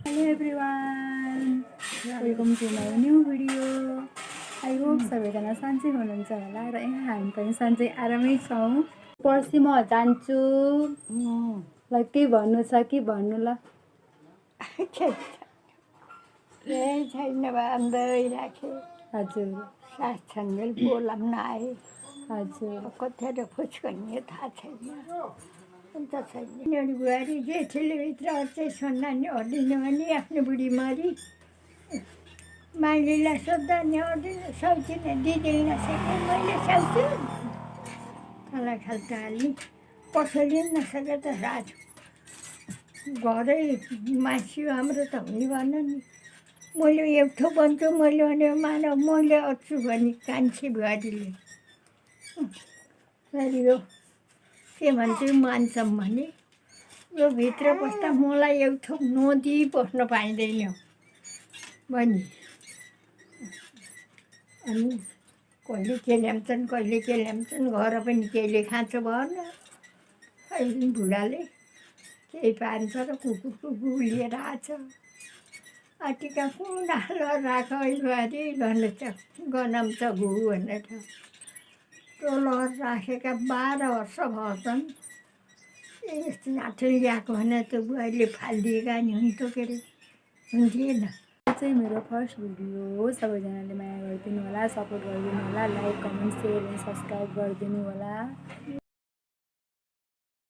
Hello everyone, welcome to my new video. I hope सबैजना सन्चै हुनुहुन्छ होला र यहाँ हामी पनि सन्चै आरामै छौँ। पर्सि म जान्छु ल, केही भन्नु छ कि भन्नु ल। यही छैन बाँध्दै राखेँ। हजुर सास छन्जेल बोलाउन आए। हजुर कतिवटा फुस्कन्ने थाहा छैन, अन्त छैन। एउटा बुहारी जेठीले भित्र अझै सोध्दा नि अर्दिन भने आफ्नो बुढी मरी माइलीलाई सोद्धा नि अर्दिन सक्दिनँ, दिदीले नसके मैले सक्छु। तँलाई खाल्टा हाल्ने कसैले पनि नसके त राज घरै मासियो हाम्रो त हुने भन नि। मैले एउटा भन्छु, मैले भने मानव मैले अट्छु भने कान्छी बुहारीले फेरि यो के भन्छु मान्छौँ भने यो भित्र बस्दा मलाई एउटा नदिई बस्न पाइँदैन बहिनी। अनि कहिले के ल्याउँछन् कहिले के ल्याउँछन्, घर पनि केहीले खाँचो भएन। अहिले बुढाले केही पान्छ र कुकुरको गु लिएर आछ। आटिका कुन हालेर राख बुहारी गनाउँछ गु भनेर त्यो लहर राखेका 12 वर्ष भएछन्। यस्तो नाठो ल्याएको भने त्यो बुहारीले फालिदिएका नि हुन्थ्यो के अरे, हुन्थेन। यो चाहिँ मेरो फर्स्ट भिडियो हो। सबैजनाले माया गरिदिनु होला, सपोर्ट गरिदिनु होला, like comment share and subscribe गरिदिनु होला।